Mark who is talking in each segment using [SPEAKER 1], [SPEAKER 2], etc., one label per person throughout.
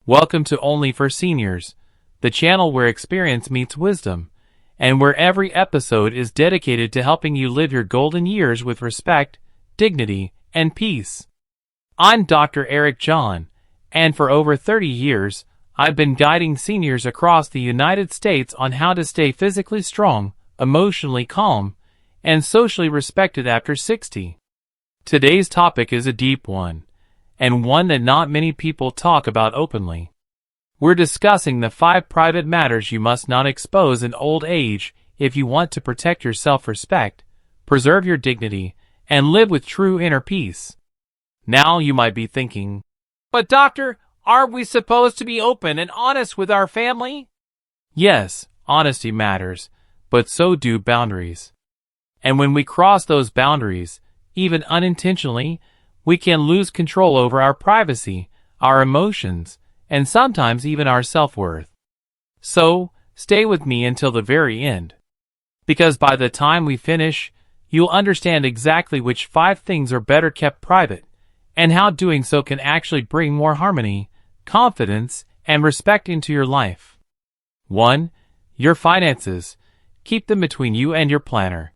[SPEAKER 1] Welcome to Only for Seniors, the channel where experience meets wisdom, and where every episode is dedicated to helping you live your golden years with respect, dignity, and peace. I'm Dr. Eric John, and for over 30 years, I've been guiding seniors across the United States on how to stay physically strong, emotionally calm, and socially respected after 60. Today's topic is a deep one, and one that not many people talk about openly. We're discussing the 5 private matters you must not expose in old age if you want to protect your self-respect, preserve your dignity, and live with true inner peace. Now you might be thinking, "But doctor, aren't we supposed to be open and honest with our family?" Yes, honesty matters, but so do boundaries. And when we cross those boundaries, even unintentionally, we can lose control over our privacy, our emotions, and sometimes even our self-worth. So, stay with me until the very end. Because by the time we finish, you'll understand exactly which 5 things are better kept private, and how doing so can actually bring more harmony, confidence, and respect into your life. 1. Your finances. Keep them between you and your planner.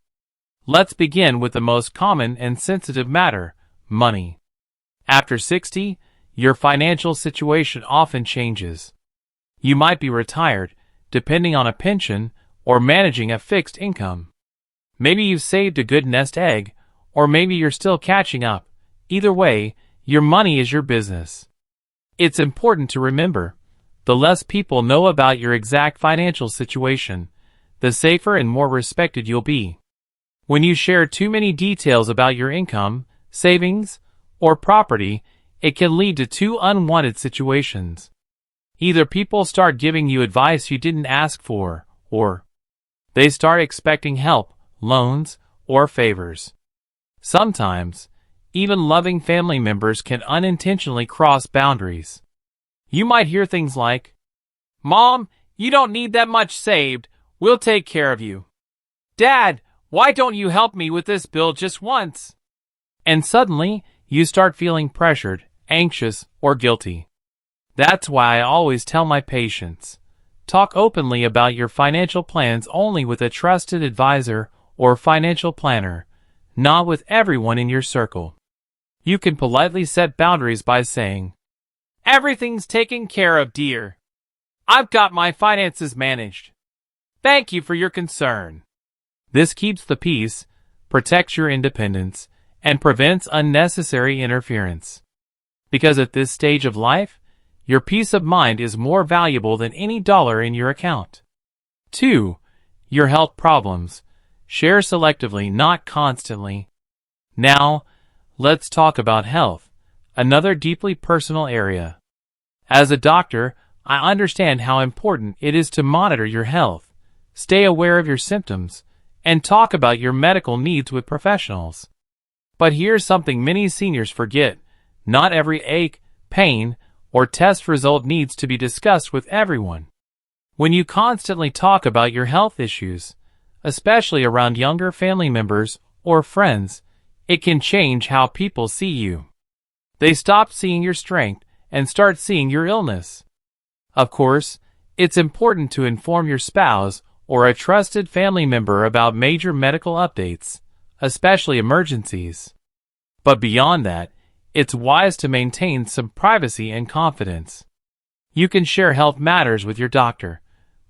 [SPEAKER 1] Let's begin with the most common and sensitive matter, money. After 60, your financial situation often changes. You might be retired, depending on a pension, or managing a fixed income. Maybe you've saved a good nest egg, or maybe you're still catching up. Either way, your money is your business. It's important to remember, the less people know about your exact financial situation, the safer and more respected you'll be. When you share too many details about your income, savings, or property, it can lead to 2 unwanted situations. Either people start giving you advice you didn't ask for, or they start expecting help, loans, or favors. Sometimes, even loving family members can unintentionally cross boundaries. You might hear things like, "Mom, you don't need that much saved. We'll take care of you. Dad, why don't you help me with this bill just once?" And suddenly, you start feeling pressured, anxious, or guilty. That's why I always tell my patients, talk openly about your financial plans only with a trusted advisor or financial planner, not with everyone in your circle. You can politely set boundaries by saying, "Everything's taken care of, dear. I've got my finances managed. Thank you for your concern." This keeps the peace, protects your independence, and prevents unnecessary interference. Because at this stage of life, your peace of mind is more valuable than any dollar in your account. 2. Your health problems. Share selectively, not constantly. Now, let's talk about health, another deeply personal area. As a doctor, I understand how important it is to monitor your health, stay aware of your symptoms, and talk about your medical needs with professionals. But here's something many seniors forget. Not every ache, pain, or test result needs to be discussed with everyone. When you constantly talk about your health issues, especially around younger family members or friends, it can change how people see you. They stop seeing your strength and start seeing your illness. Of course, it's important to inform your spouse or a trusted family member about major medical updates, especially emergencies. But beyond that, it's wise to maintain some privacy and confidence. You can share health matters with your doctor,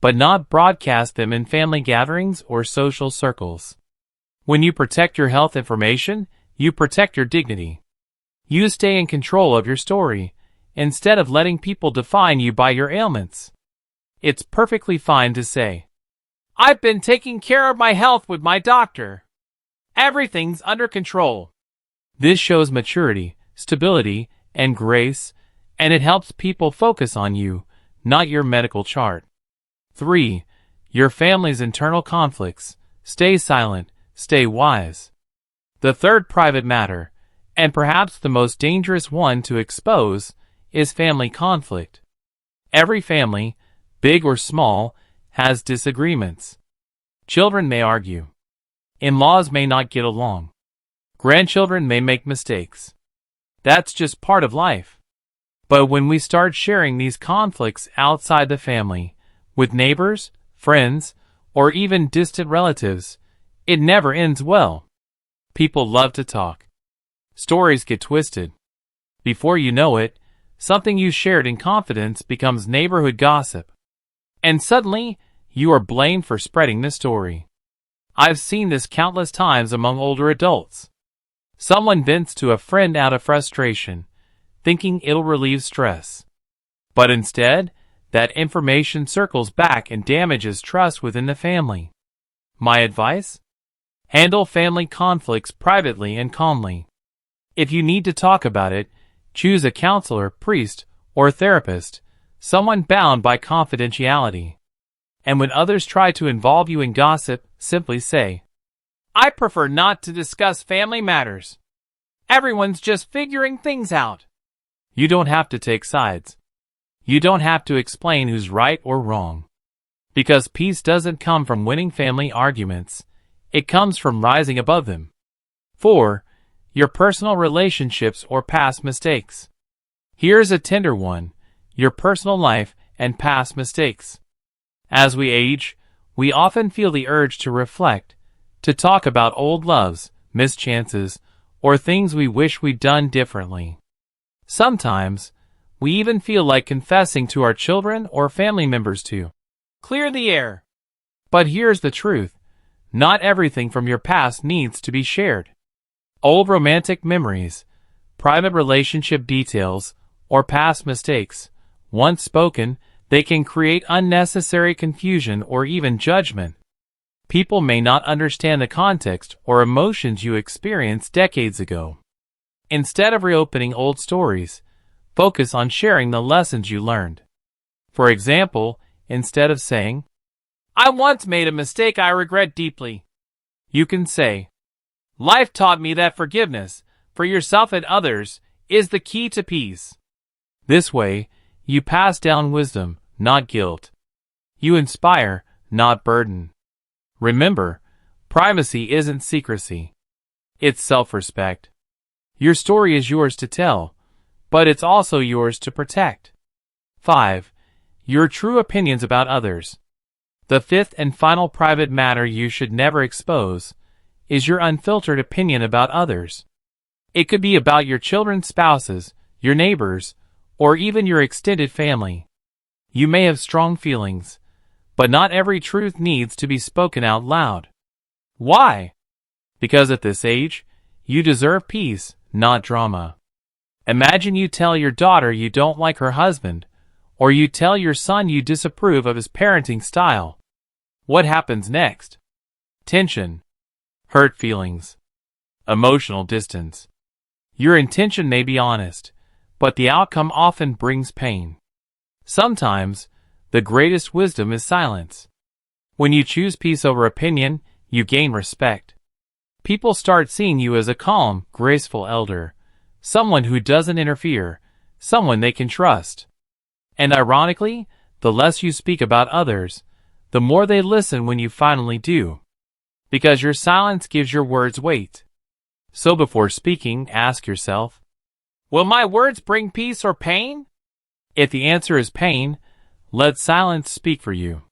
[SPEAKER 1] but not broadcast them in family gatherings or social circles. When you protect your health information, you protect your dignity. You stay in control of your story, instead of letting people define you by your ailments. It's perfectly fine to say, "I've been taking care of my health with my doctor. Everything's under control." This shows maturity, stability, and grace, and it helps people focus on you, not your medical chart. 3. Your family's internal conflicts. Stay silent, stay wise. The third private matter, and perhaps the most dangerous one to expose, is family conflict. Every family, big or small, has disagreements. Children may argue. In-laws may not get along. Grandchildren may make mistakes. That's just part of life. But when we start sharing these conflicts outside the family, with neighbors, friends, or even distant relatives, it never ends well. People love to talk. Stories get twisted. Before you know it, something you shared in confidence becomes neighborhood gossip. And suddenly, you are blamed for spreading the story. I've seen this countless times among older adults. Someone vents to a friend out of frustration, thinking it'll relieve stress. But instead, that information circles back and damages trust within the family. My advice? Handle family conflicts privately and calmly. If you need to talk about it, choose a counselor, priest, or therapist, someone bound by confidentiality. And when others try to involve you in gossip, simply say, "I prefer not to discuss family matters. Everyone's just figuring things out." You don't have to take sides. You don't have to explain who's right or wrong. Because peace doesn't come from winning family arguments. It comes from rising above them. 4. Your personal relationships or past mistakes. Here's a tender one: your personal life and past mistakes. As we age, we often feel the urge to reflect, to talk about old loves, missed chances, or things we wish we'd done differently. Sometimes, we even feel like confessing to our children or family members to clear the air. But here's the truth: not everything from your past needs to be shared. Old romantic memories, private relationship details, or past mistakes, once spoken, they can create unnecessary confusion or even judgment. People may not understand the context or emotions you experienced decades ago. Instead of reopening old stories, focus on sharing the lessons you learned. For example, instead of saying, "I once made a mistake I regret deeply," you can say, "Life taught me that forgiveness, for yourself and others, is the key to peace." This way, you pass down wisdom, not guilt. You inspire, not burden. Remember, privacy isn't secrecy. It's self-respect. Your story is yours to tell, but it's also yours to protect. 5. Your true opinions about others. The fifth and final private matter you should never expose is your unfiltered opinion about others. It could be about your children's spouses, your neighbors, or even your extended family. You may have strong feelings, but not every truth needs to be spoken out loud. Why? Because at this age, you deserve peace, not drama. Imagine you tell your daughter you don't like her husband, or you tell your son you disapprove of his parenting style. What happens next? Tension, hurt feelings, emotional distance. Your intention may be honest, but the outcome often brings pain. Sometimes, the greatest wisdom is silence. When you choose peace over opinion, you gain respect. People start seeing you as a calm, graceful elder, someone who doesn't interfere, someone they can trust. And ironically, the less you speak about others, the more they listen when you finally do. Because your silence gives your words weight. So before speaking, ask yourself, will my words bring peace or pain? If the answer is pain, let silence speak for you.